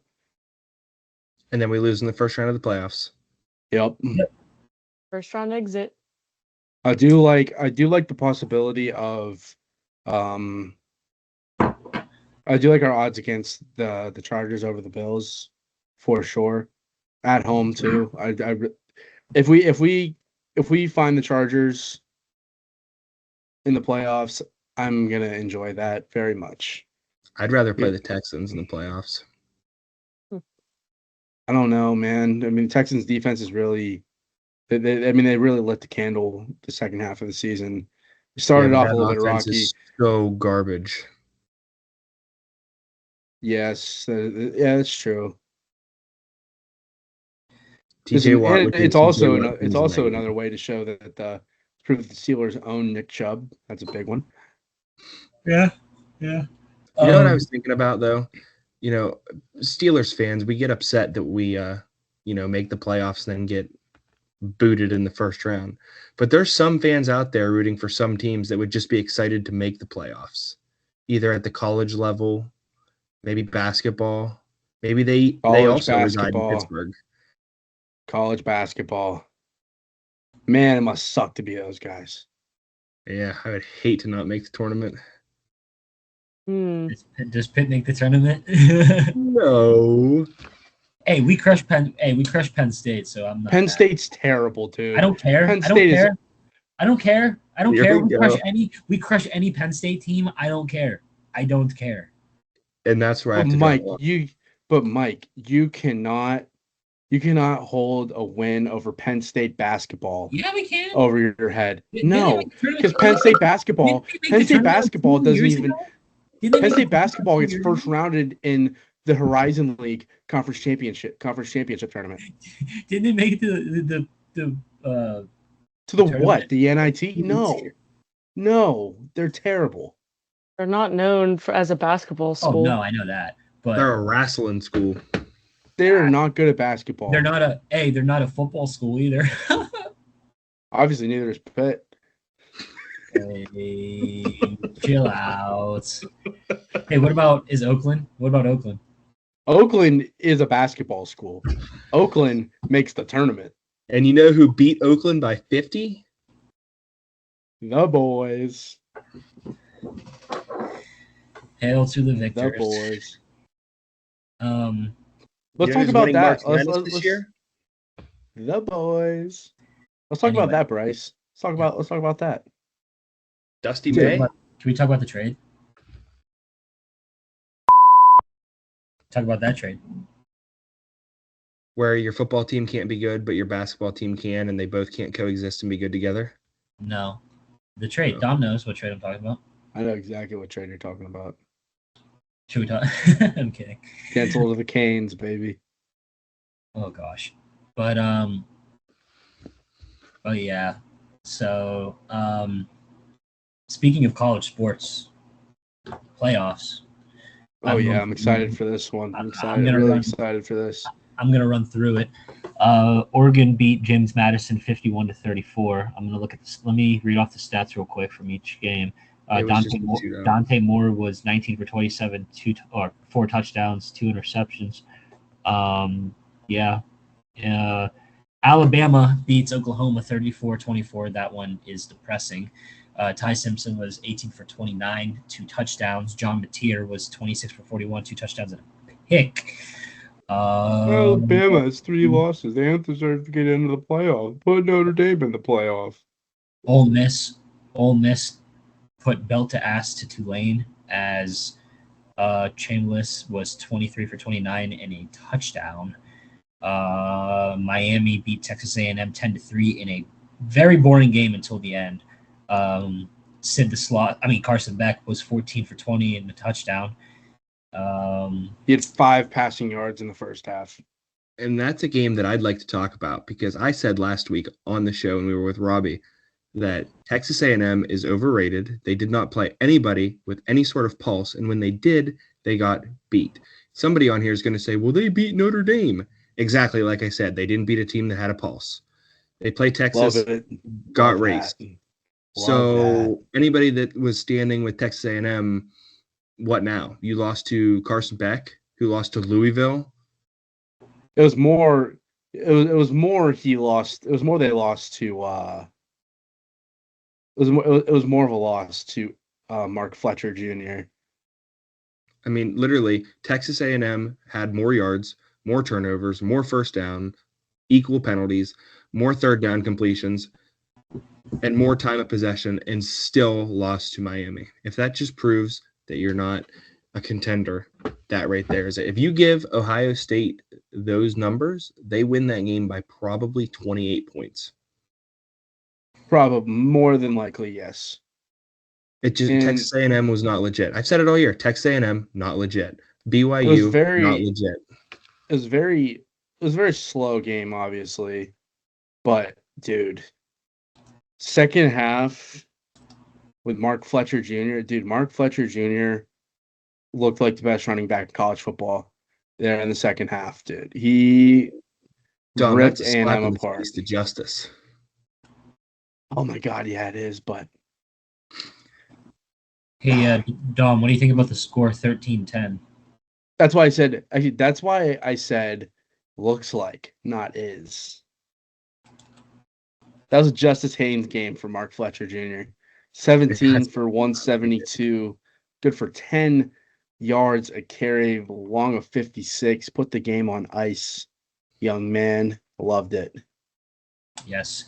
And then we lose in the first round of the playoffs. Yep. First round exit. I do like the possibility of I do like our odds against the Chargers over the Bills for sure. At home too. If we find the Chargers in the playoffs, I'm gonna enjoy that very much. I'd rather play the Texans in the playoffs. I don't know, man. I mean, Texans defense is really, they really lit the candle the second half of the season. We started off a little bit rocky. Is so garbage. Yes, yeah, that's true. TJ Watt. It's also another way to show that prove that the Steelers own Nick Chubb. That's a big one. Yeah. You know what I was thinking about though? Steelers fans, we get upset that we make the playoffs and then get booted in the first round. But there's some fans out there rooting for some teams that would just be excited to make the playoffs, either at the college level, maybe basketball. Maybe they also reside in Pittsburgh. College basketball. Man, it must suck to be those guys. Yeah, I would hate to not make the tournament. Does Pitt make the tournament? No. Hey, we crushed Penn. Hey, we crushed Penn State, so I'm not. Penn mad. State's terrible, dude. I don't care. Penn I don't State is care. I don't care. I don't Here care. we We crush any Penn State team. I don't care. I don't care. And that's where I But have to Mike, you cannot hold a win over Penn State basketball Yeah, we can. over your head. Didn't they No, make the tournament- because Penn State basketball Didn't they make the tournament 2 doesn't years even. ago? Didn't they Penn make State the basketball tournament gets 2 first rounded in the Horizon League conference championship tournament. Didn't they make the To the tournament? what? The NIT? No, they're terrible. They're not known as a basketball Oh school. no, I know that, but They're a wrestling school. They're not good at basketball. they're not a football school either. Obviously, neither is Pitt. Hey, chill out. Hey, what about Oakland? What about Oakland? Oakland is a basketball school. Oakland makes the tournament. And you know who beat Oakland by 50? The boys. Hail to the The victors. boys. You Let's know talk who's about winning that. March Let's, Madness let's, this year? The boys. Let's talk about Anyway. that, Bryce. Let's talk about that. Dusty Dude, May? Can we talk about the trade? Talk about that trade. Where your football team can't be good, but your basketball team can, and they both can't coexist and be good together? No. The trade. No. Dom knows what trade I'm talking about. I know exactly what trade you're talking about. Should we talk? I'm kidding. Cancel to the Canes, baby. Oh gosh. But oh yeah. So speaking of college sports playoffs. Oh yeah, I'm excited for this one. I'm excited. Really excited for this. I'm gonna run through it. Oregon beat James Madison 51-34. I'm gonna look at this. Let me read off the stats real quick from each game. It was just a shootout. Dante Moore was 19 for 27, 4 touchdowns, 2 interceptions. Alabama beats Oklahoma 34-24. That one is depressing. Ty Simpson was 18 for 29, 2 touchdowns. John Mateer was 26 for 41, 2 touchdowns and a pick. Alabama has 3 losses. They don't deserve to get into the playoff. Put Notre Dame in the playoff. Ole Miss put belt to ass to Tulane as Chambliss was 23 for 29 and a touchdown. Miami beat Texas A&M 10-3 in a very boring game until the end. Carson Beck was 14 for 20 and a touchdown. He had 5 passing yards in the first half. And that's a game that I'd like to talk about because I said last week on the show when we were with Robbie that Texas A&M is overrated. They did not play anybody with any sort of pulse, and when they did, they got beat. Somebody on here is going to say, well, they beat Notre Dame. Exactly like I said, they didn't beat a team that had a pulse. They played Texas, got raced. So anybody that was standing with Texas A&M, what now? You lost to Carson Beck, who lost to Louisville. It was more they lost to it was more of a loss to Mark Fletcher Jr. I mean, literally, Texas A&M had more yards, more turnovers, more first down, equal penalties, more third down completions, and more time of possession, and still lost to Miami. If that just proves that you're not a contender, that right there is it. If you give Ohio State those numbers, they win that game by probably 28 points. Probably more than likely, yes. Texas A&M was not legit. I've said it all year. Texas A&M not legit. BYU not legit. It was a very slow game, obviously, but dude, second half with Mark Fletcher Jr. Dude, Mark Fletcher Jr. looked like the best running back in college football there in the second half, dude. He ripped A&M apart. To justice. Oh my God, yeah, it is. But hey, Dom, what do you think about the score 13-10? that's why I said. That's why I said looks like, not is. That was a Justice Haynes game for Mark Fletcher Jr. 17 for 172, good for 10 yards a carry, long of 56. Put the game on ice, young man. Loved it. Yes.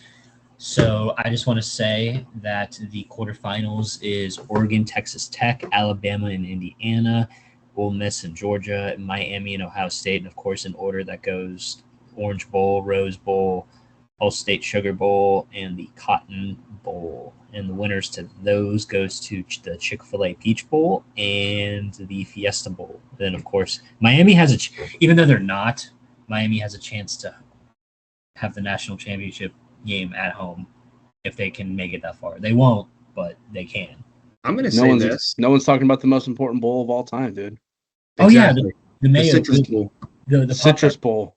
So I just want to say that the quarterfinals is Oregon, Texas Tech, Alabama, and Indiana, Ole Miss and Georgia, Miami and Ohio State, and of course in order that goes Orange Bowl, Rose Bowl, All State Sugar Bowl, and the Cotton Bowl. And the winners to those goes to the Chick-fil-A Peach Bowl and the Fiesta Bowl. Then of course Miami has even though they're not, Miami has a chance to have the national championship game at home if they can make it that far. They won't, but they can. I'm going to say this. No one's talking about the most important bowl of all time, dude. Oh Exactly. yeah, the Mayo, Citrus Bowl. the Citrus Bowl.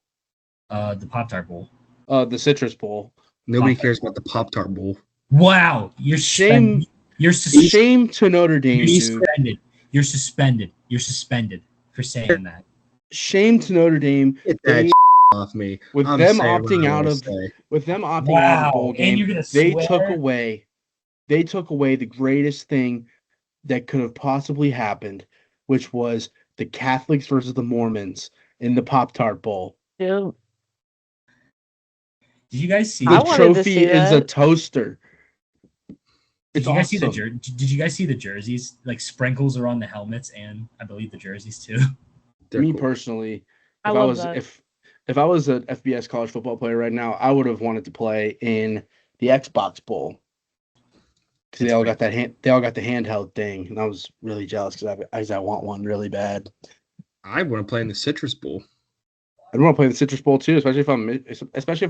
The Pop-Tart Bowl. The Citrus Bowl. Nobody Pop-Tart. cares about the Pop-Tart Bowl. Wow, you're Shame. You're suspended. Shame to Notre Dame, dude. Suspended. You're suspended. You're suspended for saying that. Shame to Notre Dame. Get that off me. With I'm them saying what opting I out wanna of say. with them opting Wow. out of the bowl And game, you're gonna they swear? took away the greatest thing that could have possibly happened, which was the Catholics versus the Mormons in the Pop-Tart Bowl. Dude, Did you guys see? The I wanted to trophy see is a that. toaster. Did It's you guys see the awesome. Did you guys see the jerseys? Like sprinkles are on the helmets and I believe the jerseys too. They're Me cool. personally, I if I love was that. if I was an FBS college football player right now, I would have wanted to play in the Xbox Bowl because It's they all pretty got the handheld thing, and I was really jealous because I want one really bad. I want to play in the Citrus Bowl. I want to play the Citrus Bowl too, especially if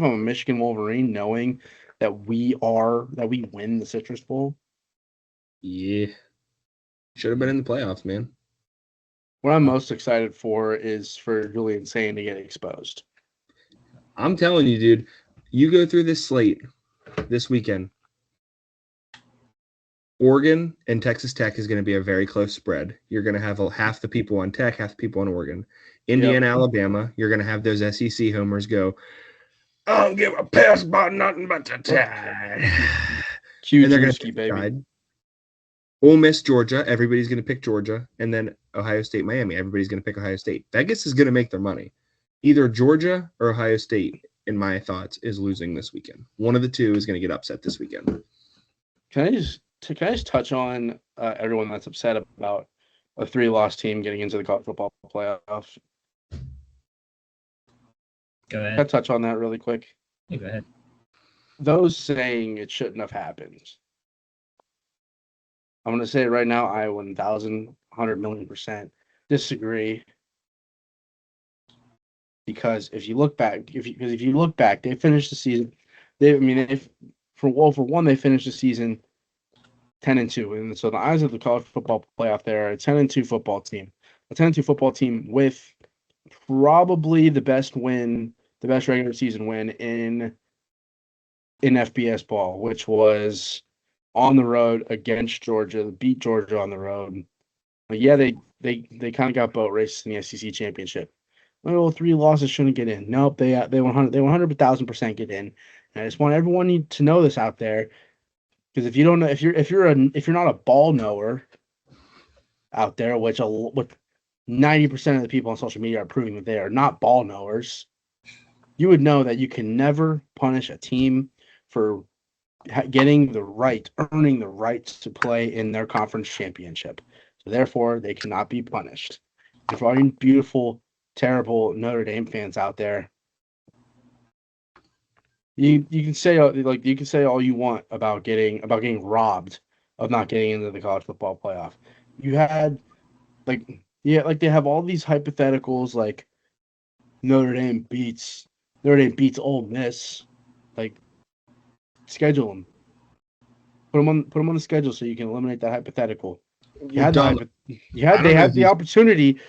I'm a Michigan Wolverine, knowing that we win the Citrus Bowl. Yeah. Should have been in the playoffs, man. What I'm most excited for is for Julian Sane to get exposed. I'm telling you, dude, you go through this slate this weekend. Oregon and Texas Tech is going to be a very close spread. You're going to have half the people on Tech, half the people on Oregon. Indiana, Alabama, you're going to have those SEC homers go, I don't give a piss about nothing but the Tide. Huge And they're going risky, to baby. Tide. Ole Miss, Georgia, everybody's going to pick Georgia. And then Ohio State, Miami, everybody's going to pick Ohio State. Vegas is going to make their money. Either Georgia or Ohio State, in my thoughts, is losing this weekend. One of the two is going to get upset this weekend. Can I just touch on everyone that's upset about a 3-loss team getting into the college football playoffs? Go Can I ahead. touch on that really quick? Yeah, go ahead. Those saying it shouldn't have happened. I'm going to say it right now, I 1,100,000,000% disagree. Because if you look back, they finished the season. They finished the season 10-2, and so the eyes of the college football playoff, they're a 10-2 football team, with probably the best regular season win in FBS ball, which was on the road against Georgia. Beat Georgia on the road. But yeah, they kind of got boat races in the SEC championship. Well, 3 losses shouldn't get in. Nope, they 100,000% get in. And I just want everyone to know this out there, because if you don't know, if you're not a ball knower out there, which 90% of the people on social media are proving that they are not ball knowers, you would know that you can never punish a team for earning the right to play in their conference championship. So therefore, they cannot be punished. And for all you beautiful, terrible Notre Dame fans out there, you can say all you want about getting robbed of not getting into the college football playoff. You had they have all these hypotheticals like Notre Dame beats Ole Miss, like schedule them, put them on the schedule so you can eliminate that hypothetical. They had the opportunity.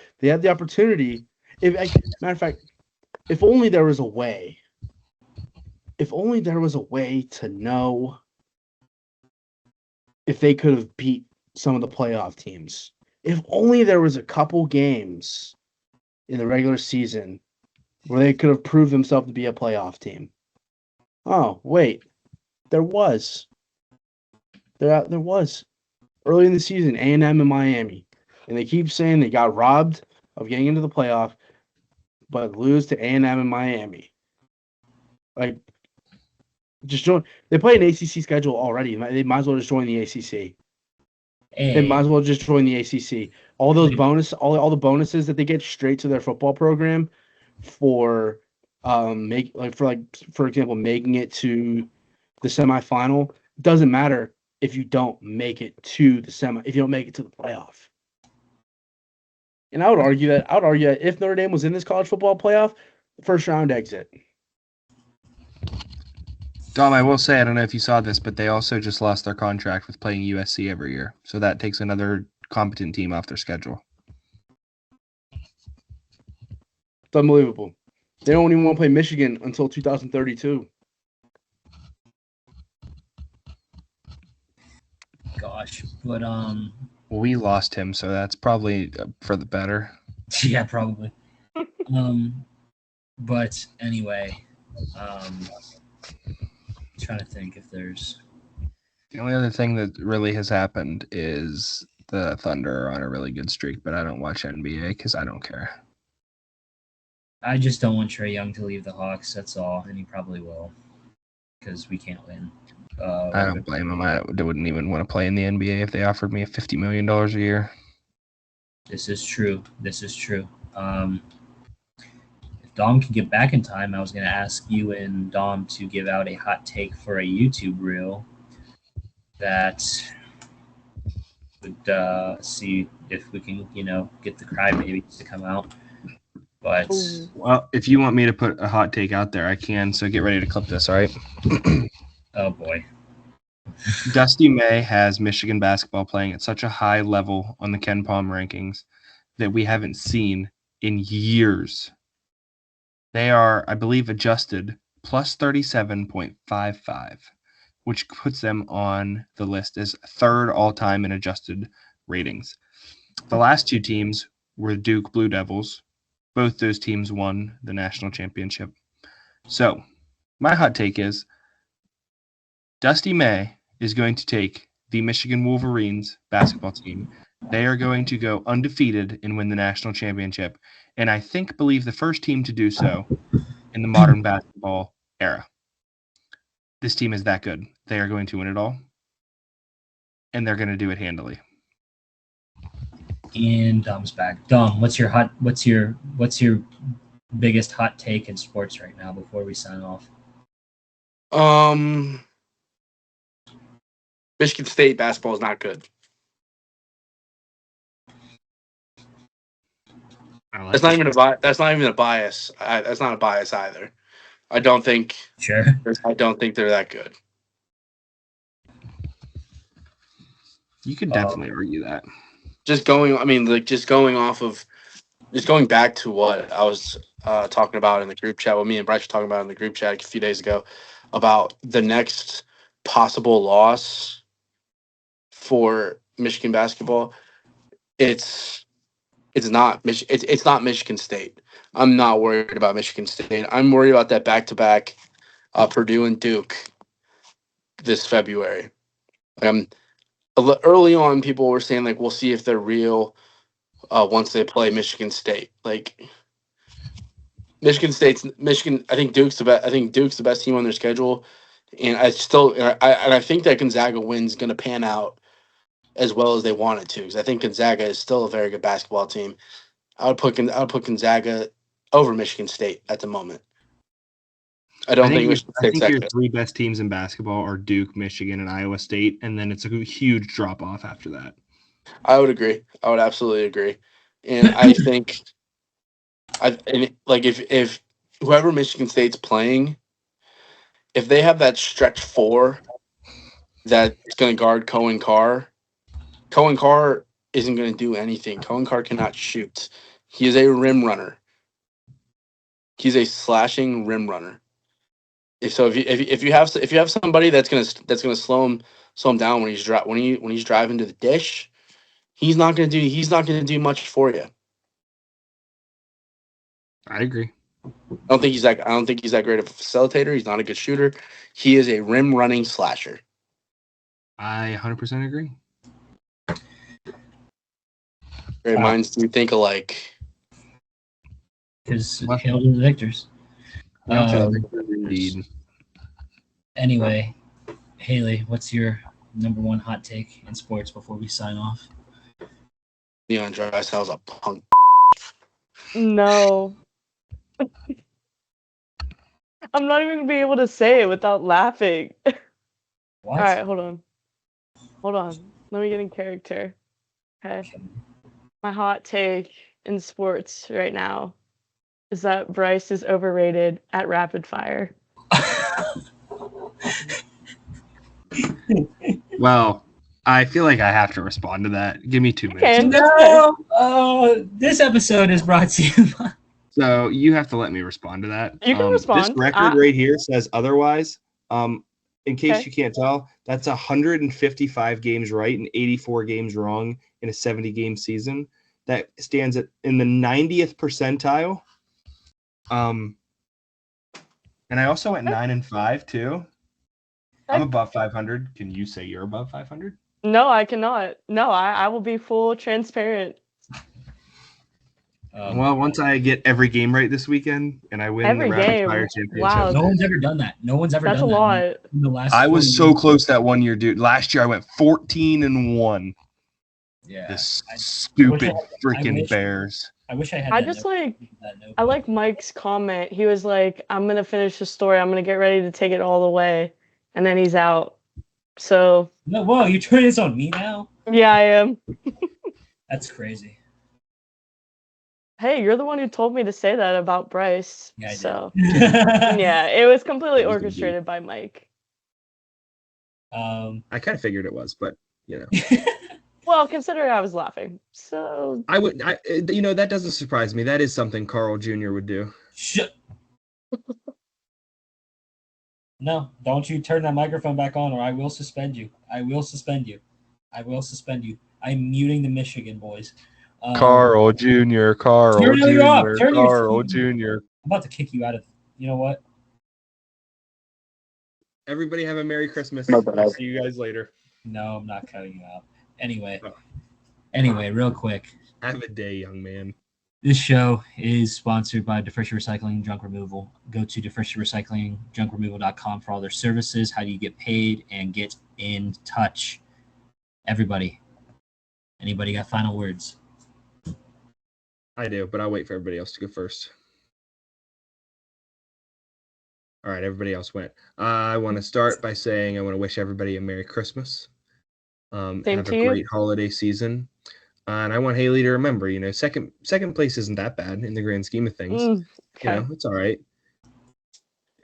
Matter of fact, if only there was a way. If only there was a way to know if they could have beat some of the playoff teams. If only there was a couple games in the regular season where they could have proved themselves to be a playoff team. Oh, wait. There was. There was. Early in the season, A&M and Miami. And they keep saying they got robbed of getting into the playoff, but lose to A&M and Miami. Like, just join. They play an ACC schedule already. They might as well just join the ACC. They might as well just join the ACC. All those all the bonuses that they get straight to their football program for for example, making it to the semifinal doesn't matter if you don't make it to the if you don't make it to the playoff. And I would argue that if Notre Dame was in this college football playoff, first round exit. Dom, I will say, I don't know if you saw this, but they also just lost their contract with playing USC every year. So that takes another competent team off their schedule. It's unbelievable. They don't even want to play Michigan until 2032. Gosh, but we lost him, so that's probably for the better. Yeah, probably. But anyway, trying to think if there's. The only other thing that really has happened is the Thunder are on a really good streak, but I don't watch NBA because I don't care. I just don't want Trae Young to leave the Hawks. That's all, and he probably will because we can't win. I don't blame him. I wouldn't even want to play in the NBA if they offered me $50 million a year. This is true. If Dom can get back in time, I was going to ask you and Dom to give out a hot take for a YouTube reel that would see if we can, get the crybabies to come out. But well, if you want me to put a hot take out there, I can. So get ready to clip this, all right? Oh boy. Dusty May has Michigan basketball playing at such a high level on the Ken Palm rankings that we haven't seen in years. They are, I believe, adjusted plus 37.55, which puts them on the list as third all-time in adjusted ratings. The last two teams were Duke Blue Devils. Both those teams won the national championship. So, my hot take is Dusty May is going to take the Michigan Wolverines basketball team. They are going to go undefeated and win the national championship. And I believe the first team to do so in the modern basketball era. This team is that good. They are going to win it all. And they're going to do it handily. And Dom's back. Dom, what's your biggest hot take in sports right now before we sign off? Michigan State basketball is not good. That's not even a bias. That's not a bias either. I don't think. Sure. I don't think they're that good. You could definitely argue that. Just going back to what I was talking about in the group chat, what me and Bryce were talking about in the group chat a few days ago, about the next possible loss for Michigan basketball. It's not Michigan State. I'm not worried about Michigan State. I'm worried about that back-to-back Purdue and Duke this February. Early on, people were saying we'll see if they're real once they play Michigan State. Michigan. I think Duke's the best team on their schedule, and I think that Gonzaga win's going to pan out as well as they want it to, because I think Gonzaga is still a very good basketball team. I would put Gonzaga over Michigan State at the moment. I think your three best teams in basketball are Duke, Michigan, and Iowa State, and then it's a huge drop off after that. I would agree. I would absolutely agree, and I think, if whoever Michigan State's playing, if they have that stretch four that's going to guard Cohen Carr isn't going to do anything. Cohen Carr cannot shoot. He is a rim runner. He's a slashing rim runner. If you have somebody that's gonna slow him down when he's driving to the dish, he's not gonna do much for you. I agree. I don't think he's that great of a facilitator. He's not a good shooter. He is a rim running slasher. I 100% agree. Great minds do think alike. Because hail to the victors. Indeed. Anyway, Haley, what's your number one hot take in sports before we sign off? Leon Draisaitl's a punk. No. I'm not even gonna be able to say it without laughing. What? All right, hold on. Let me get in character. Okay. My hot take in sports right now is that Bryce is overrated at rapid fire. Well, I feel like I have to respond to that. Give me 2 minutes. can. No! This episode is brought to you by... So you have to let me respond to that. You can respond. This record right here says otherwise. In case Okay. you can't tell, that's 155 games right and 84 games wrong in a 70-game season. That stands in the 90th percentile. And I also went 9-5 too. I'm above 500. Can you say you're above 500? No, I cannot. No, I will be full transparent. Well, once I get every game right this weekend and I win Every the Rapid game. Fire Championship. Wow. No one's ever done that. No one's ever That's done a that. lot. In the last I was 20 so years. close that one year, dude. Last year I went 14-1. Yeah. This I stupid wish freaking Bears. I wish I had I that just note- like that note. I like Mike's comment. He was like, I'm gonna finish the story, I'm gonna get ready to take it all the way. And then he's out. So No, whoa, you're turning this on me now? yeah, I am. That's crazy. Hey, you're the one who told me to say that about Bryce. Yeah, I did. So yeah, it was completely That was gonna be- orchestrated by Mike. Um, I kind of figured it was, but you know, Well, considering I was laughing. So that doesn't surprise me. That is something Carl Jr. would do. shut. No, don't you turn that microphone back on or I will suspend you. I will suspend you. I'm muting the Michigan boys. Carl Jr. Carl Turn you off. Jr. Turn your Carl phone. Jr. I'm about to kick you out of. You know what? Everybody have a Merry Christmas. My bad. I'll see you guys later. No, I'm not cutting you out. Anyway, Oh. real quick. Have a day, young man. This show is sponsored by Defercia Recycling and Junk Removal. Go to Defercia Recycling, junkremoval.com for all their services, how do you get paid, and get in touch. Everybody. Anybody got final words? I do, but I'll wait for everybody else to go first. All right, everybody else went. I want to start by saying I want to wish everybody a Merry Christmas. Same have to a you. great holiday season. And I want Haley to remember, second place isn't that bad in the grand scheme of things. Okay. It's all right.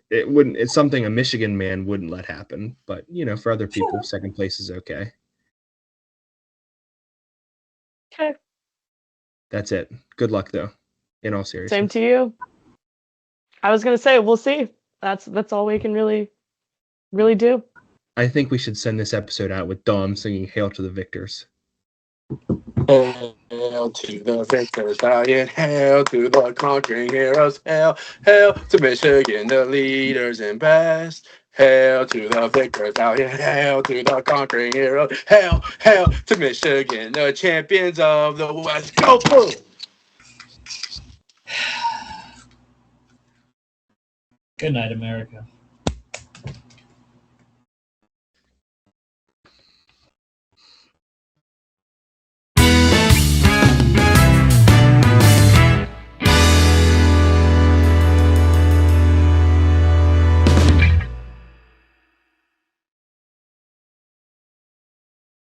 It's something a Michigan man wouldn't let happen, but for other people, second place is okay. Okay. That's it. Good luck though. In all seriousness. Same to you. I was gonna say we'll see. That's all we can really do. I think we should send this episode out with Dom singing Hail to the Victors. Hail to the victors, valiant, hail to the conquering heroes, hail, hail to Michigan, the leaders and best. Hail to the victors, valiant, hail to the conquering heroes, hail, hail to Michigan, the champions of the West. Go, boom! Good night, America.